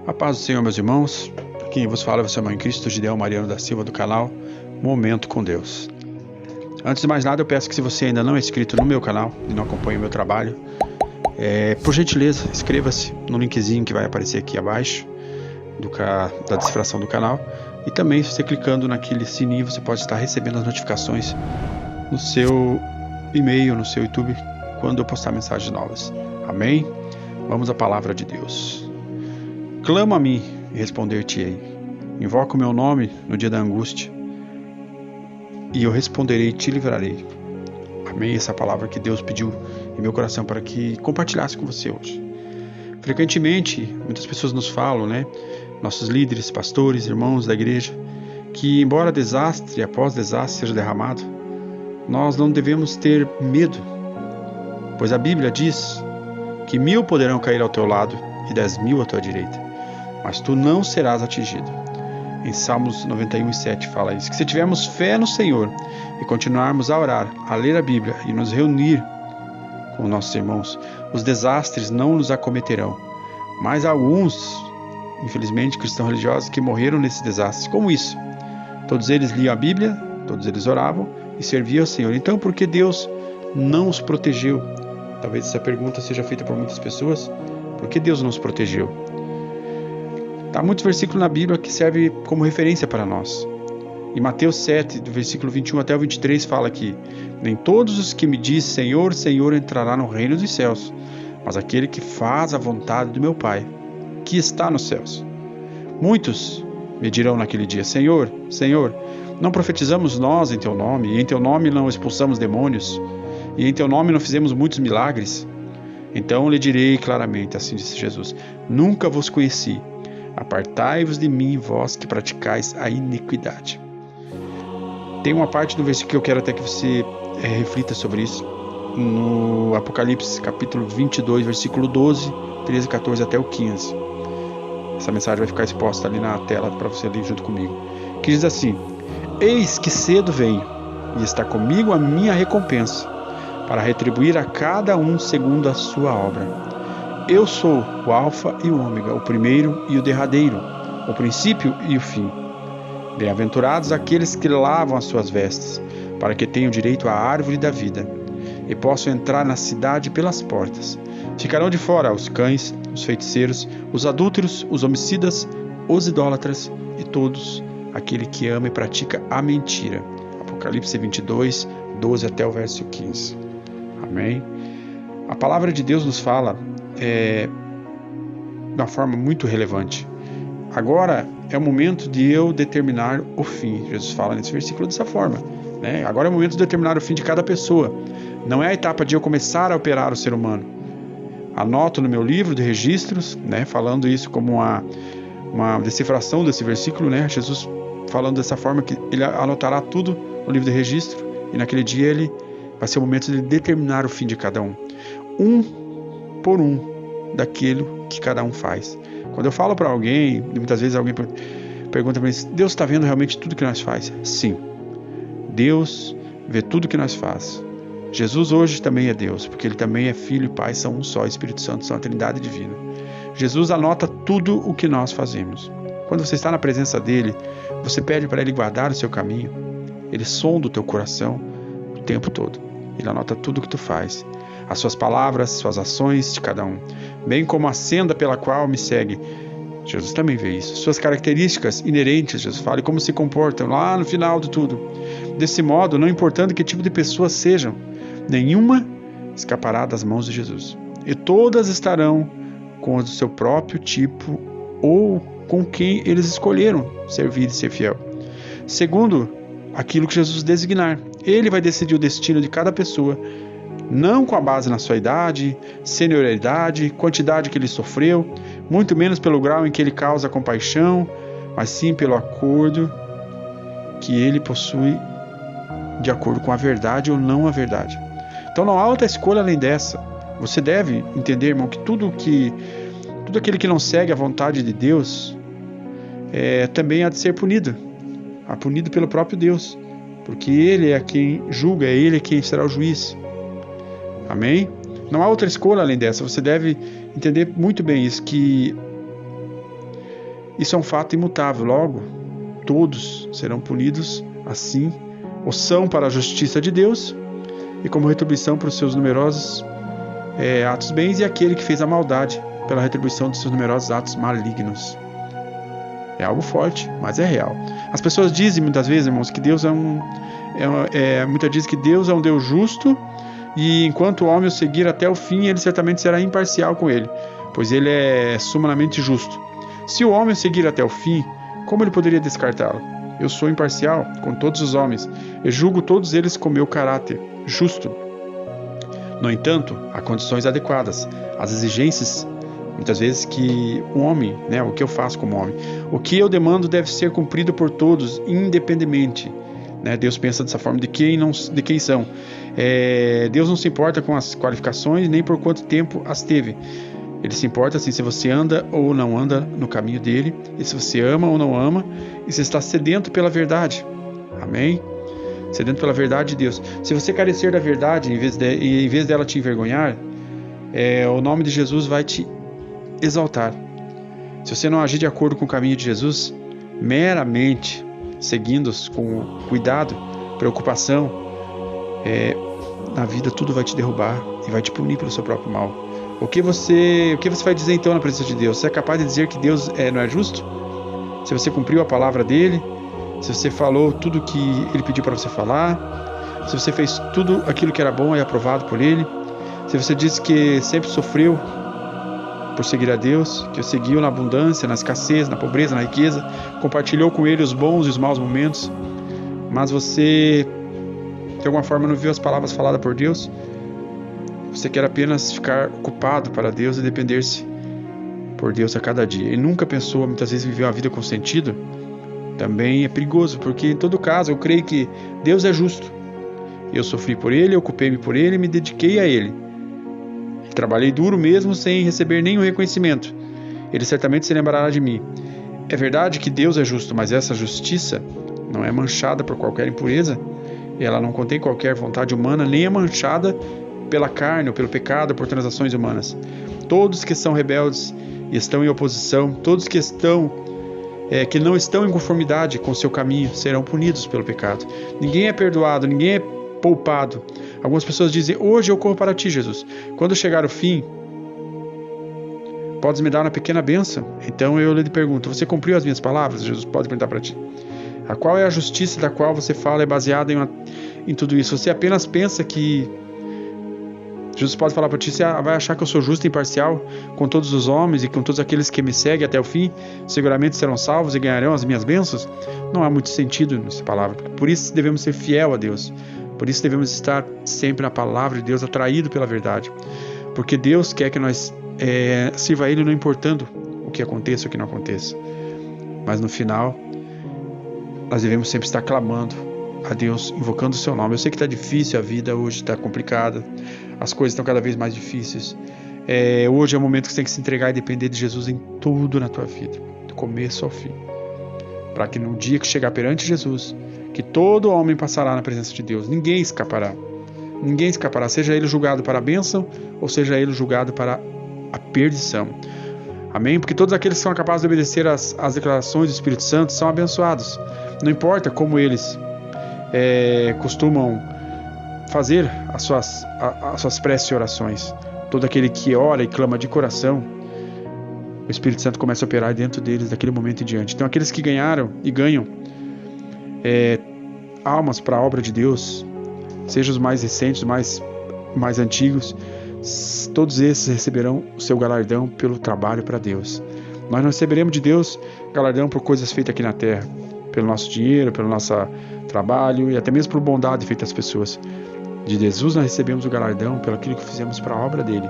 A paz do Senhor, meus irmãos. Quem vos fala é o seu irmão em Cristo, Gideão Mariano da Silva, do canal Momento com Deus. Antes de mais nada, eu peço que, se você ainda não é inscrito no meu canal e não acompanha o meu trabalho, por gentileza, inscreva-se no linkzinho que vai aparecer aqui abaixo da descrição do canal. E também, se você clicando naquele sininho, você pode estar recebendo as notificações no seu e-mail, no seu YouTube, quando eu postar mensagens novas. Amém? Vamos à palavra de Deus. Clama a mim e responder-te-ei. Invoca o meu nome no dia da angústia, e eu responderei e te livrarei. Amém? Essa palavra que Deus pediu em meu coração para que compartilhasse com você hoje. Frequentemente, muitas pessoas nos falam, nossos líderes, pastores, irmãos da igreja, que embora desastre após desastre seja derramado, nós não devemos ter medo, pois a Bíblia diz que 1000 poderão cair ao teu lado e 10.000 à tua direita, mas tu não serás atingido. Em Salmos 91:7 fala isso, que se tivermos fé no Senhor e continuarmos a orar, a ler a Bíblia e nos reunir com nossos irmãos, os desastres não nos acometerão. Mas alguns, infelizmente, cristãos religiosos que morreram nesses desastres, como isso? Todos eles liam a Bíblia, todos eles oravam e serviam ao Senhor. Então, por que Deus não os protegeu? Talvez essa pergunta seja feita por muitas pessoas. Por que Deus não os protegeu? Há muitos versículos na Bíblia que servem como referência para nós. Em Mateus 7, do versículo 21 até o 23, fala que nem todos os que me dizem Senhor, Senhor entrará no reino dos céus, mas aquele que faz a vontade do meu Pai, que está nos céus. Muitos me dirão naquele dia, Senhor, Senhor, não profetizamos nós em teu nome, e em teu nome não expulsamos demônios, e em teu nome não fizemos muitos milagres? Então lhe direi claramente, assim disse Jesus, nunca vos conheci. Apartai-vos de mim, vós que praticais a iniquidade. Tem uma parte do versículo que eu quero até que você reflita sobre isso. No Apocalipse, capítulo 22, versículo 12, 13, 14 até o 15. Essa mensagem vai ficar exposta ali na tela para você ler junto comigo. Que diz assim, eis que cedo venho, e está comigo a minha recompensa, para retribuir a cada um segundo a sua obra. Eu sou o Alfa e o Ômega, o primeiro e o derradeiro, o princípio e o fim. Bem-aventurados aqueles que lavam as suas vestes, para que tenham direito à árvore da vida, e possam entrar na cidade pelas portas. Ficarão de fora os cães, os feiticeiros, os adúlteros, os homicidas, os idólatras e todos aquele que ama e pratica a mentira. Apocalipse 22, 12 até o verso 15. Amém? A palavra de Deus nos fala de uma forma muito relevante. Agora é o momento de eu determinar o fim. Jesus fala nesse versículo dessa forma. Agora é o momento de determinar o fim de cada pessoa. Não é a etapa de eu começar a operar o ser humano. Anoto no meu livro de registros, falando isso como uma decifração desse versículo, Jesus falando dessa forma que ele anotará tudo no livro de registro e naquele dia ele vai ser o momento de determinar o fim de cada um. Por um daquilo que cada um faz. Quando eu falo para alguém, muitas vezes alguém pergunta para mim, Deus está vendo realmente tudo que nós faz? Sim, Deus vê tudo que nós faz. Jesus hoje também é Deus, porque Ele também é Filho e Pai, são um só, Espírito Santo, são a Trindade Divina. Jesus anota tudo o que nós fazemos. Quando você está na presença dEle, você pede para Ele guardar o seu caminho, Ele sonda o teu coração o tempo todo. Ele anota tudo o que tu faz. As suas palavras, suas ações de cada um, bem como a senda pela qual me segue. Jesus também vê isso. Suas características inerentes, Jesus fala, e como se comportam lá no final de tudo. Desse modo, não importando que tipo de pessoas sejam, nenhuma escapará das mãos de Jesus. E todas estarão com o seu próprio tipo ou com quem eles escolheram servir e ser fiel. Segundo aquilo que Jesus designar. Ele vai decidir o destino de cada pessoa, não com a base na sua idade, senioridade, quantidade que ele sofreu, muito menos pelo grau em que ele causa compaixão, mas sim pelo acordo que ele possui de acordo com a verdade ou não a verdade. Então não há outra escolha além dessa. Você deve entender, irmão, que tudo aquele que não segue a vontade de Deus também há de ser punido. Punido pelo próprio Deus, porque Ele é quem julga, é Ele quem será o juiz. Amém? Não há outra escolha além dessa. Você deve entender muito bem isso, que Isso é um fato imutável. Logo, todos serão punidos assim, ou são para a justiça de Deus, e como retribuição para os seus numerosos atos bens, e aquele que fez a maldade pela retribuição dos seus numerosos atos malignos. É algo forte, mas é real. As pessoas dizem muitas vezes, irmãos, que Deus muitas dizem que Deus é um Deus justo, e enquanto o homem o seguir até o fim, ele certamente será imparcial com ele, pois ele é sumamente justo. Se o homem o seguir até o fim, como ele poderia descartá-lo? Eu sou imparcial com todos os homens, e julgo todos eles com meu caráter justo. No entanto, há condições adequadas, as exigências, muitas vezes, que o homem, o que eu faço como homem, o que eu demando deve ser cumprido por todos, independentemente. Deus pensa dessa forma de quem são. Deus não se importa com as qualificações, nem por quanto tempo as teve. Ele se importa assim, se você anda ou não anda no caminho dele, e se você ama ou não ama, e se está sedento pela verdade. Amém? Sedento pela verdade de Deus. Se você carecer da verdade, em vez dela te envergonhar, o nome de Jesus vai te exaltar. Se você não agir de acordo com o caminho de Jesus, meramente seguindo-os com cuidado, preocupação, na vida tudo vai te derrubar e vai te punir pelo seu próprio mal. O que você vai dizer então na presença de Deus? Você é capaz de dizer que Deus não é justo? Se você cumpriu a palavra dele, se você falou tudo que ele pediu para você falar, se você fez tudo aquilo que era bom e aprovado por ele, se você disse que sempre sofreu por seguir a Deus, que o seguiu na abundância, na escassez, na pobreza, na riqueza, compartilhou com ele os bons e os maus momentos, mas você de alguma forma não viu as palavras faladas por Deus, você quer apenas ficar ocupado para Deus e depender-se por Deus a cada dia, e nunca pensou, muitas vezes, viver uma vida com sentido, também é perigoso, porque em todo caso eu creio que Deus é justo. Eu sofri por ele, ocupei-me por ele, me dediquei a ele. Trabalhei duro mesmo sem receber nenhum reconhecimento. Ele certamente se lembrará de mim. É verdade que Deus é justo, mas essa justiça não é manchada por qualquer impureza. Ela não contém qualquer vontade humana, nem é manchada pela carne ou pelo pecado, por transações humanas. Todos que são rebeldes e estão em oposição, todos que não estão em conformidade com o seu caminho, serão punidos pelo pecado. Ninguém é perdoado, ninguém é poupado. Algumas pessoas dizem: hoje eu corro para ti, Jesus. Quando chegar o fim, podes me dar uma pequena bênção? Então eu lhe pergunto: você cumpriu as minhas palavras? Jesus pode perguntar para ti. A qual é a justiça da qual você fala é baseada em tudo isso? Você apenas pensa que Jesus pode falar para ti: você vai achar que eu sou justo e imparcial com todos os homens e com todos aqueles que me seguem até o fim, seguramente serão salvos e ganharão as minhas bênçãos? Não há muito sentido nessa palavra. Por isso devemos ser fiel a Deus. Por isso devemos estar sempre na palavra de Deus, atraído pela verdade. Porque Deus quer que nós sirva a Ele, não importando o que aconteça ou o que não aconteça. Mas no final, nós devemos sempre estar clamando a Deus, invocando o seu nome. Eu sei que está difícil a vida hoje, está complicada. As coisas estão cada vez mais difíceis. Hoje é o momento que você tem que se entregar e depender de Jesus em tudo na tua vida, do começo ao fim. Para que no dia que chegar perante Jesus, que todo homem passará na presença de Deus. Ninguém escapará. Ninguém escapará, seja ele julgado para a bênção ou seja ele julgado para a perdição. Amém? Porque todos aqueles que são capazes de obedecer às declarações do Espírito Santo são abençoados. Não importa como eles costumam fazer as suas preces e orações. Todo aquele que ora e clama de coração, o Espírito Santo começa a operar dentro deles daquele momento em diante. Então aqueles que ganharam e ganham almas para a obra de Deus, sejam os mais recentes, os mais antigos, todos esses receberão o seu galardão pelo trabalho para Deus. Nós não receberemos de Deus galardão por coisas feitas aqui na terra, pelo nosso dinheiro, pelo nosso trabalho e até mesmo por bondade feita às pessoas. De Jesus nós recebemos o galardão pelo aquilo que fizemos para a obra dele,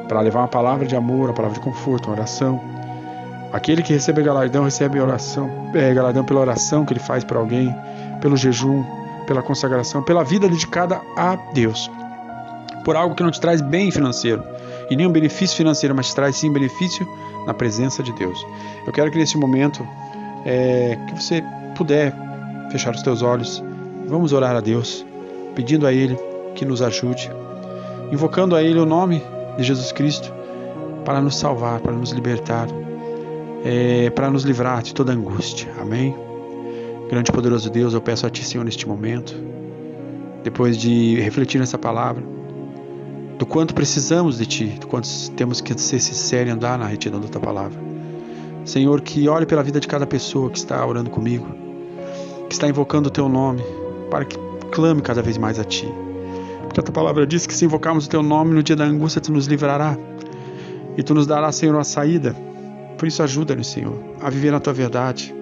para levar uma palavra de amor, uma palavra de conforto, uma oração. Aquele que recebe galardão, recebe galardão pela oração que ele faz para alguém, pelo jejum, pela consagração, pela vida dedicada a Deus. Por algo que não te traz bem financeiro, e nem um benefício financeiro, mas te traz sim benefício na presença de Deus. Eu quero que nesse momento, que você puder fechar os teus olhos, vamos orar a Deus, pedindo a Ele que nos ajude, invocando a Ele o nome de Jesus Cristo, para nos salvar, para nos libertar, para nos livrar de toda angústia. Amém? Grande e poderoso Deus, eu peço a Ti, Senhor, neste momento, depois de refletir nessa palavra, do quanto precisamos de Ti, do quanto temos que ser sinceros e andar na retidão da Tua palavra. Senhor, que olhe pela vida de cada pessoa que está orando comigo, que está invocando o Teu nome, para que clame cada vez mais a Ti. Porque a Tua palavra diz que se invocarmos o Teu nome no dia da angústia, Tu nos livrará e Tu nos dará, Senhor, uma saída. Por isso ajuda-nos, Senhor, a viver na Tua verdade,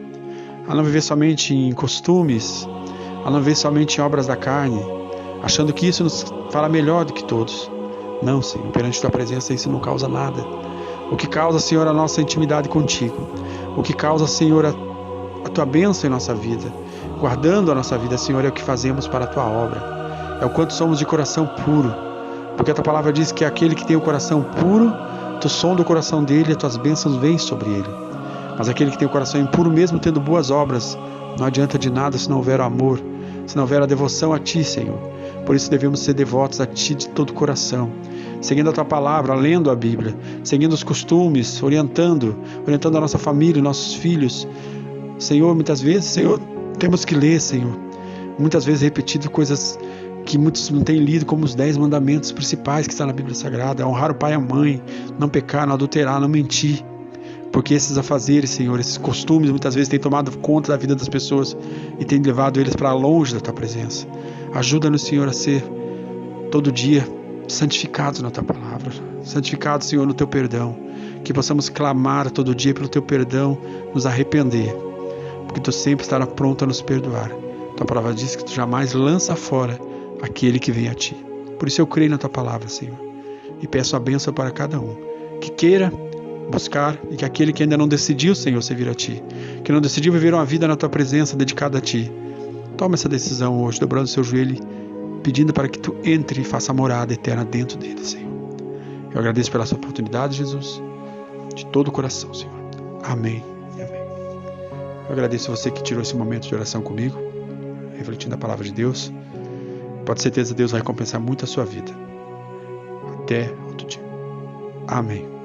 a não viver somente em costumes, a não viver somente em obras da carne, achando que isso nos fará melhor do que todos. Não, Senhor, perante Tua presença isso não causa nada. O que causa, Senhor, a nossa intimidade contigo, o que causa, Senhor, a Tua bênção em nossa vida, guardando a nossa vida, Senhor, é o que fazemos para a Tua obra, é o quanto somos de coração puro, porque a Tua palavra diz que aquele que tem o coração puro, Tu sonda o coração dele e as Tuas bênçãos vêm sobre ele. Mas aquele que tem o coração impuro, mesmo tendo boas obras, não adianta de nada se não houver o amor, se não houver a devoção a Ti, Senhor. Por isso devemos ser devotos a Ti de todo o coração, seguindo a Tua palavra, lendo a Bíblia, seguindo os costumes, orientando a nossa família, nossos filhos. Senhor, muitas vezes, Senhor, temos que ler, Senhor, muitas vezes repetido coisas que muitos não têm lido, como os 10 mandamentos principais que estão na Bíblia Sagrada: honrar o pai e a mãe, não pecar, não adulterar, não mentir. Porque esses afazeres, Senhor, esses costumes muitas vezes têm tomado conta da vida das pessoas e têm levado eles para longe da Tua presença. Ajuda-nos, Senhor, a ser todo dia santificados na Tua palavra, santificados, Senhor, no Teu perdão, que possamos clamar todo dia pelo Teu perdão, nos arrepender, porque Tu sempre estará pronto a nos perdoar. Tua palavra diz que Tu jamais lança fora aquele que vem a Ti. Por isso eu creio na Tua palavra, Senhor, e peço a bênção para cada um que queira buscar, e que aquele que ainda não decidiu, Senhor, servir a Ti, que não decidiu viver uma vida na Tua presença dedicada a Ti, toma essa decisão hoje, dobrando o seu joelho, pedindo para que Tu entre e faça a morada eterna dentro dele, Senhor. Eu agradeço pela essa oportunidade, Jesus, de todo o coração, Senhor. Amém e amém. Eu agradeço você que tirou esse momento de oração comigo, refletindo a palavra de Deus. Pode ter certeza que Deus vai recompensar muito a sua vida. Até outro dia. Amém.